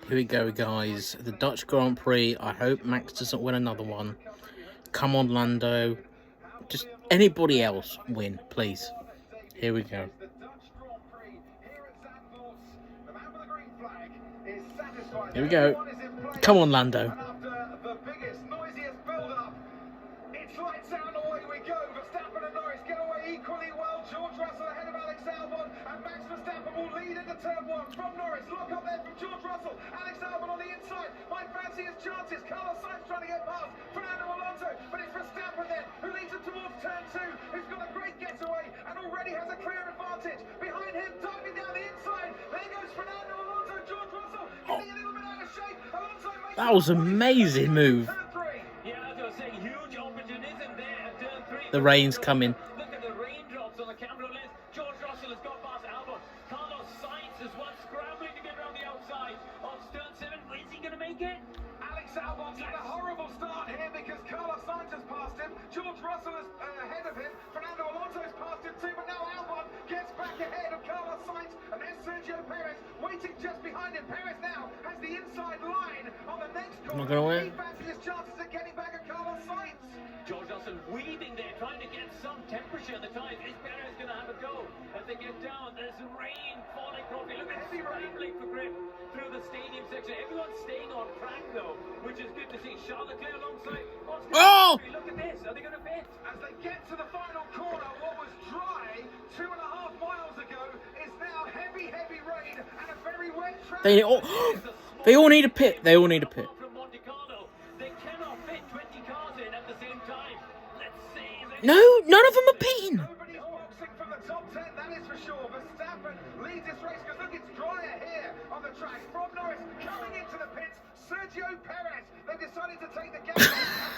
Here we go, guys. The Dutch Grand Prix. I hope Max doesn't win another one. Come on, Lando. Just anybody else win, please. Here we go. Here we go. Come on, Lando. It's lights out and away we go. Verstappen and Norris get away equally well. George Russell ahead of Alex Albon, and Max Verstappen will lead into turn one from Norris. Look up there from George Russell. Alex Albon on the inside. Might fancy his chances. Carlos Sainz trying to get past Fernando Alonso, but it's Verstappen then who leads him towards turn two. Who's got a great getaway and already has a clear advantage. Behind him, diving down the inside. There goes Fernando Alonso. George Russell getting a little bit out of shape. Alonso makes That was an amazing move. The rain's coming. Look at the raindrops on the camera lens. George Russell has got past Albon. Carlos Sainz is one scrambling to get around the outside of turn 7. Is he going to make it? Alex Albon's had a horrible start here because Carlos Sainz has passed him. George Russell is ahead of him. Fernando Alonso's passed him too, but now Albon gets back ahead of Carlos Sainz, and there's Sergio Perez waiting just behind him. Perez now has the inside line on the next corner. Not gonna win. He fancies his chances of getting back at Carlos Sainz. George Russell weaving there, trying to get some temperature in the tires. Is Perez going to have a go as they get down? There's rain falling properly. Look at heavy scrambling for grip through the stadium section. Everyone's staying on track though, which is good to see. Charles Leclerc alongside. Oh! Look at this. Are they going to fit? As they get to the final corner, what was dry 2.5 miles ago is now heavy rain and a very wet track. They all need a pit. They all need a pit. From Monte Carlo, they cannot fit 20 cars in at the same time. Let's see. No, none of them are pitting. Nobody's boxing from the top 10, that is for sure. Verstappen leads this race because look, it's drier here on the track. From Norris coming into the pits, Sergio Perez. They decided to take the gap and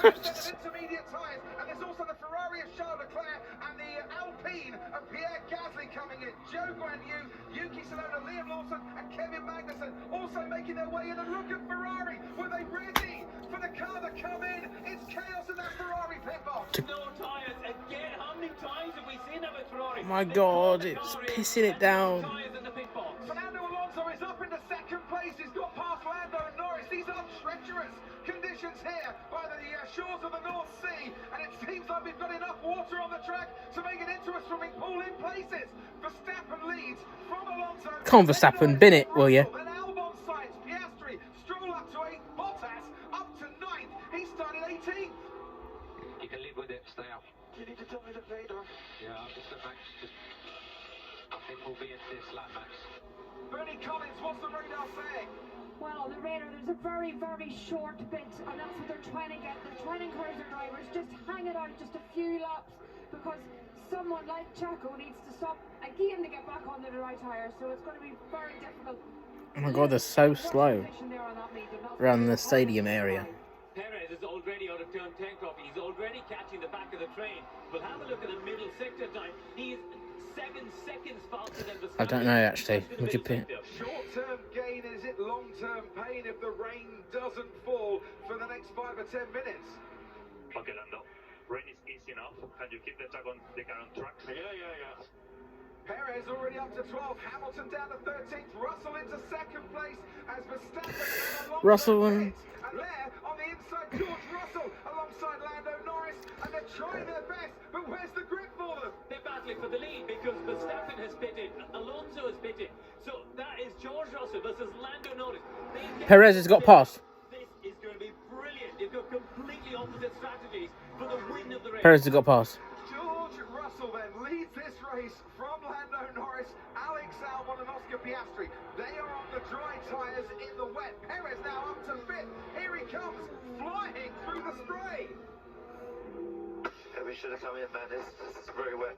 first set of intermediate tyres. And there's also the Ferrari of Charles Leclerc and the Alpine of Pierre Gasly coming in. Joe Guan Yu, Yuki Tsunoda, Liam Lawson and Kevin Magnussen also making their way in. And look at Ferrari. Were they ready for the car to come in? It's chaos in that Ferrari pit box. No tyres again. How many times have we seen that with Ferrari? My God, it's pissing it down. Tyres in the pit box. Fernando Alonso is up into second place. He's got past Lando and Norris. These are treacherous conditions here by the shores of the North Sea, and it seems like we've got enough water on the track to make it into a swimming pool in places. Verstappen leads from Alonso. Come on, Verstappen, bin it, will you? Then Albon Sainz, Piastri, Stroll up to 8, Bottas up to 9th. He started 18th. You can live with it, stay up. You need to tell me the Vader. Yeah, I'll just Max. I think we'll be at this lap, Max. Bernie Collins, what's the radar saying? Well, the radar, there's a very short bit, and that's what they're trying to get. They're trying to encourage their drivers, just hang it out just a few laps, because someone like Chaco needs to stop again to get back onto the right tyre, so it's going to be very difficult. Oh my God, they're so slow around the stadium area. Perez is already out of turn 10 crop. He's already catching the back of the train. But have a look at the middle sector time. He is 7 seconds faster than Verstappen. I don't know actually. Would you pit? Short-term gain, is it long-term pain if the rain doesn't fall for the next 5 or 10 minutes? Okay, Lando. Rain is easy enough. Can you keep the car on track? Yeah. Perez already up to 12, Hamilton down to 13th, Russell into second place as Verstappen and Alonso Russell and there on the inside, George Russell alongside Lando Norris, and they're trying their best, but where's the grip for them? They're battling for the lead because Verstappen has pitted, Alonso has pitted. So that is George Russell versus Lando Norris. Perez has got past. This is going to be brilliant. They've got completely opposite strategies for the win of the race. Perez has got past. George Russell then leads this race from Lando Norris, Alex Albon and Oscar Piastri. They are on the dry tyres in the wet. Perez now up to 5th. Here he comes, flying through the spray. Yeah, we should have come in, man. This is very wet.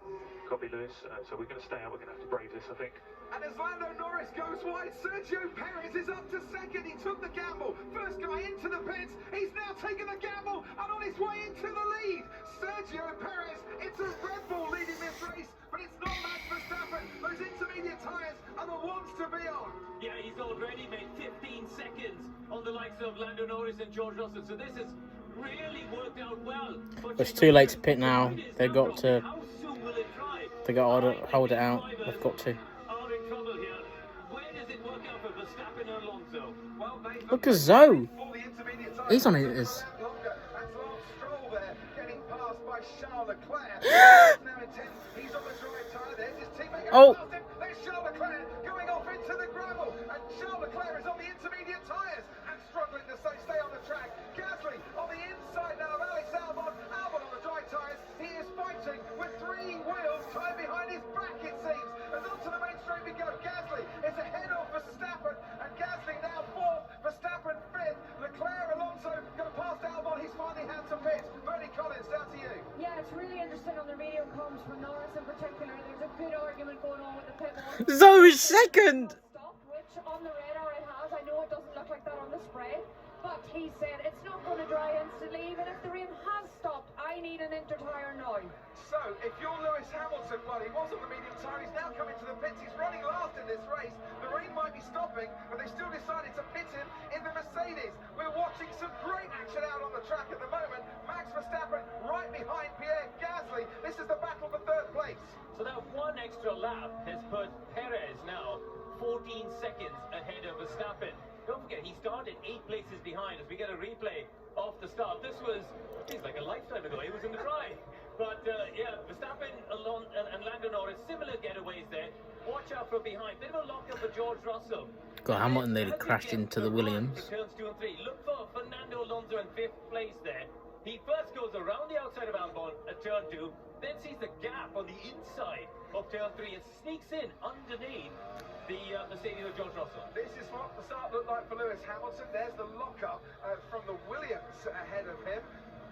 Copy, Lewis. So we're going to stay out. We're going to have to brave this, I think. And as Lando Norris goes wide, Sergio Perez is up to second. He took the gamble. First guy into the pits. He's now taken the gamble and on his way into the lead. Sergio Perez, it's a Red Bull leading this race, but it's not Max Verstappen. Those intermediate tyres are the ones to be on. Yeah, he's already made 15 seconds on the likes of Lando Norris and George Russell. So this has really worked out well. It's too late to pit now. They've got to. How soon will it dry? They got to hold it out. They've got to. Are in trouble here. Where does it work out for Verstappen Alonso. Well, Nathan, Look at Zoe. for the intermediate time, He's on it his. doesn't go that longer. That's Lance Stroll there, getting passed by Charles Leclerc. Now in 10, he's on the dry tyre. There's his teammate Oh. going past him. There's Charles Leclerc going off into the gravel, and Charles Leclerc is on the intermediate tyres and struggling to stay on the track. Gasly on the inside now of Alex Albon. Albon on the dry tyres. He is fighting with 3 wheels tied behind his back, it seems. As onto the main straight we go. Gasly is ahead of Verstappen, and Gasly now 4th, Verstappen 5th. Leclerc, Alonso going past Albon. He's finally had to pit. Bernie Collins, down to you. Yeah, it's really interesting on the radio comms from Norris in particular. There's a good argument going on with the pit wall. Zoe's second. Stop, which on the radar it has. I know it doesn't look like that on the spray, but he said it's not going to dry instantly. Even if the rain has stopped, I need an inter-tire now. So, if you're Lewis Hamilton, well, he was on the medium tyre, he's now coming to the pits, he's running last in this race. The rain might be stopping, but they still decided to pit him in the Mercedes. We're watching some great action out on the track at the moment. Max Verstappen right behind Pierre Gasly. This is the battle for 3rd place. So that one extra lap has put Perez now 14 seconds ahead of Verstappen. Don't forget, he started 8 places behind as we get a replay of the start. This was, seems like a lifetime ago, he was in the dry. But yeah, Verstappen and Lando Norris, similar getaways there. Watch out from behind. Bit of a lock-up for George Russell. God, Hamilton nearly crashed into the Williams. Turns 2 and 3. Look for Fernando Alonso in 5th place there. He first goes around the outside of Albon at turn 2, then sees the gap on the inside of turn 3 and sneaks in underneath the Mercedes of George Russell. This is what the start looked like for Lewis Hamilton. There's the lock-up from the Williams ahead of him.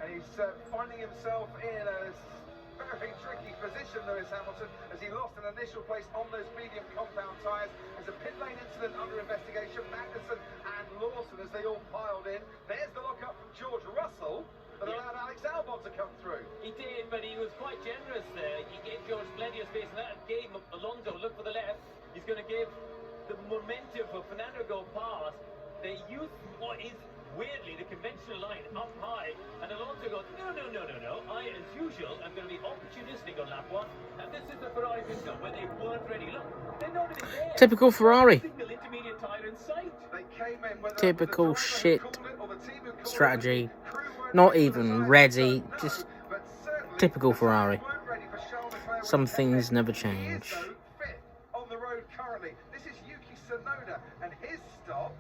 And he's finding himself in a very tricky position, Lewis Hamilton, as he lost an initial place on those medium compound tyres. There's a pit lane incident under investigation. Magnussen and Lawson as they all piled in. There's the lock-up from George Russell that allowed Alex Albon to come through. He did, but he was quite generous there. He gave George plenty of space, and that gave Alonso look for the left. He's going to give the momentum for Fernando to go past. They use what is weirdly the conventional line up high, and Alonso goes, no. I, as usual, am going to be opportunistic on lap 1, and this is the Ferrari system where they weren't ready. Look, they're not even there. Typical Ferrari. Single intermediate tyre in sight. They came in whether Typical the driver who shit called it or the team who called strategy. it, the crew weren't Not ready for even the tyres, ready. no, Just but certainly typical the tyres Ferrari. weren't ready for Charles Leclerc Some when he things came in. never He is, change. though, 5th on the road currently. This is Yuki Tsunoda and his stop.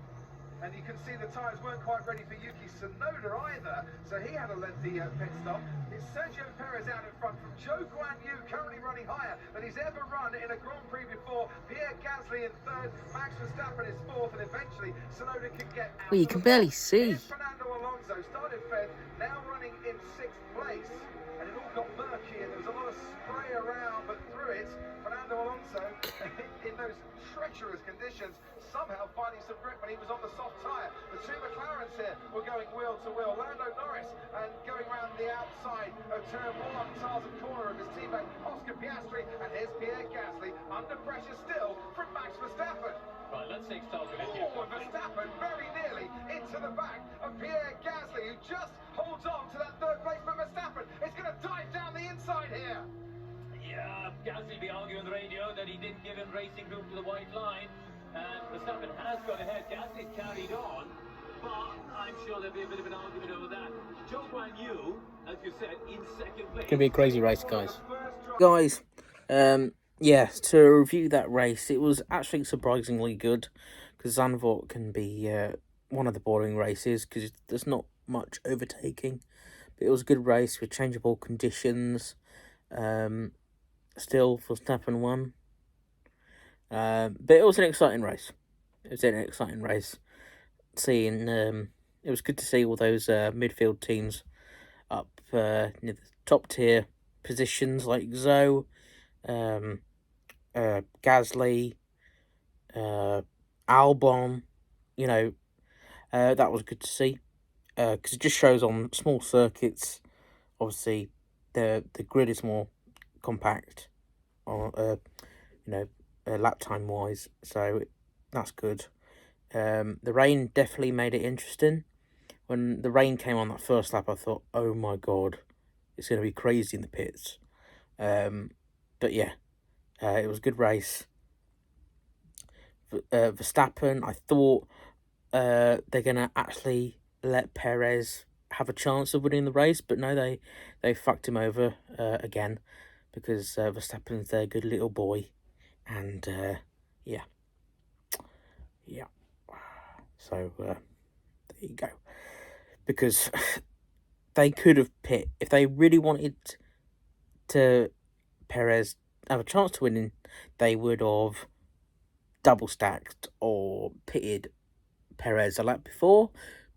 And you can see the tyres weren't quite ready for Yuki Tsunoda either, so he had a lengthy pit stop. It's Sergio Perez out in front from Zhou Guanyu, currently running higher than he's ever run in a Grand Prix before. Pierre Gasly in 3rd, Max Verstappen is 4th, and eventually Tsunoda can get out. Well, you can barely see. Here's Fernando Alonso, started 5th, now running in 6th place. And it all got murky, and there was a lot of spray around, but through it, Fernando Alonso, in those treacherous conditions, somehow finding some grip when he was on the soft tyre. The 2 McLarens here were going wheel to wheel. Lando Norris and going round the outside of turn 1, Tarzan corner of his teammate Oscar Piastri, and here's Pierre Gasly under pressure still from Max Verstappen. Right, let's take stock of it here. Oh, Verstappen very nearly into the back of Pierre Gasly, who just holds on to that 3rd place, but Verstappen is going to dive down the inside here. Yeah, Gasly be arguing on the radio that he didn't give him racing room to the white line. And Verstappen has got ahead. Gasly's carried on, but I'm sure there'll be a bit of an argument over that. Zhou Guanyu, as you said, in 2nd place. Gonna be a crazy race, guys. Yeah, to review that race, it was actually surprisingly good, because Zandvoort can be one of the boring races because there's not much overtaking. But it was a good race with changeable conditions. Still, Verstappen won. But it was an exciting race. Seeing, it was good to see all those midfield teams up near the top tier positions like Zoe, Gasly, Albon. You know, that was good to see, because it just shows on small circuits. Obviously, the grid is more compact, lap time wise, so that's good. The rain definitely made it interesting. When the rain came on that first lap, I thought, oh my god, it's going to be crazy in the pits. But yeah, it was a good race. Verstappen. I thought they're going to actually let Perez have a chance of winning the race, but no, they fucked him over again, because Verstappen's their good little boy, and yeah. So there you go. Because they could have pit, if they really wanted to Perez have a chance to winning, they would have double stacked or pitted Perez a lap before.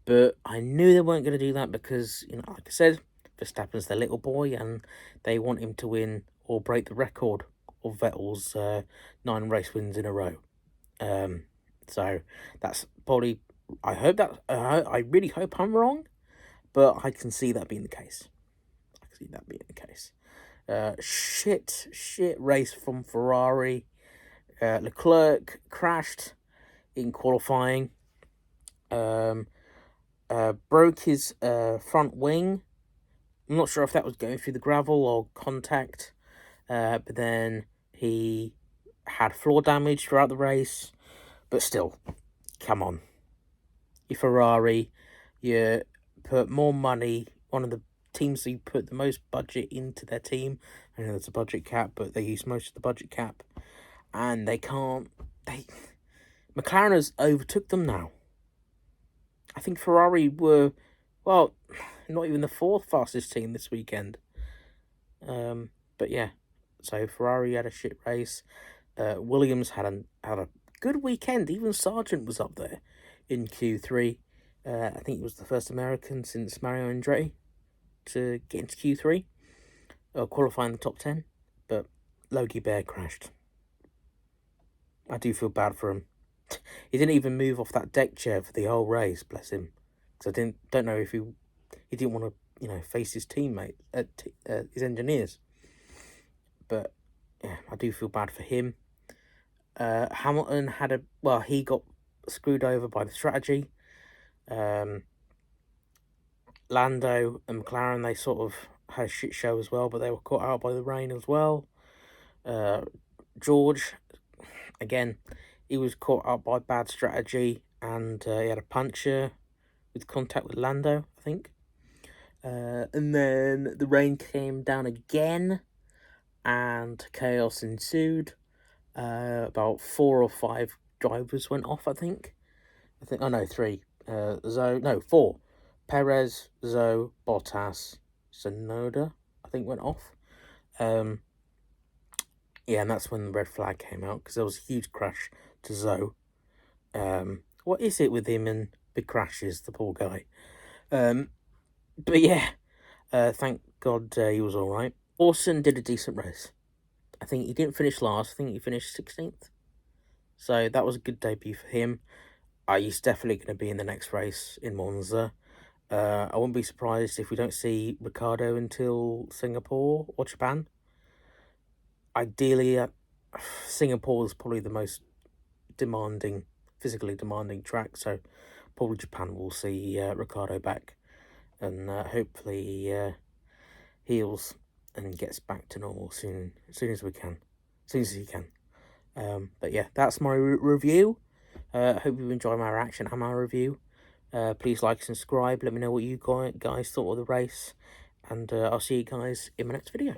But I knew they weren't going to do that because, like I said, Verstappen's their little boy and they want him to win or break the record of Vettel's 9 race wins in a row. So that's probably, I really hope I'm wrong, but I can see that being the case. Shit race from Ferrari. Leclerc crashed in qualifying. Broke his front wing. I'm not sure if that was going through the gravel or contact. But then he had floor damage throughout the race. But still, come on. You're Ferrari. You put more money. One of the teams who put the most budget into their team. I know there's a budget cap, but they use most of the budget cap. And they can't... McLaren has overtook them now. I think Ferrari were, well, not even the 4th fastest team this weekend. But yeah, so Ferrari had a shit race. Williams had a good weekend. Even Sargent was up there in Q3. I think he was the first American since Mario Andretti to get into Q3, qualifying the top 10. But Logie Bear crashed. I do feel bad for him. He didn't even move off that deck chair for the whole race, bless him. Because I don't know if he didn't want to, face his teammate, his engineers. But yeah, I do feel bad for him. Hamilton he got screwed over by the strategy. Lando and McLaren, they sort of had a shit show as well, but they were caught out by the rain as well. George, again, he was caught up by bad strategy, and he had a puncture with contact with Lando, I think. And then the rain came down again, and chaos ensued. About 4 or 5 drivers went off, I think. 3. 4. Perez, Zoe, Bottas, Tsunoda, I think, went off. Yeah, and that's when the red flag came out, because there was a huge crash to Zoe. What is it with him and big crashes, the poor guy? But yeah, thank God he was all right. Lawson did a decent race. I think he didn't finish last. I think he finished 16th. So that was a good debut for him. He's definitely going to be in the next race in Monza. I wouldn't be surprised if we don't see Ricciardo until Singapore or Japan. Ideally, Singapore is probably the most physically demanding track, so probably Japan will see Ricciardo back, and hopefully he heals and gets back to normal as soon as he can. But yeah, that's my review. Hope you enjoy my reaction and my review. Please like, subscribe, let me know what you guys thought of the race, and I'll see you guys in my next video.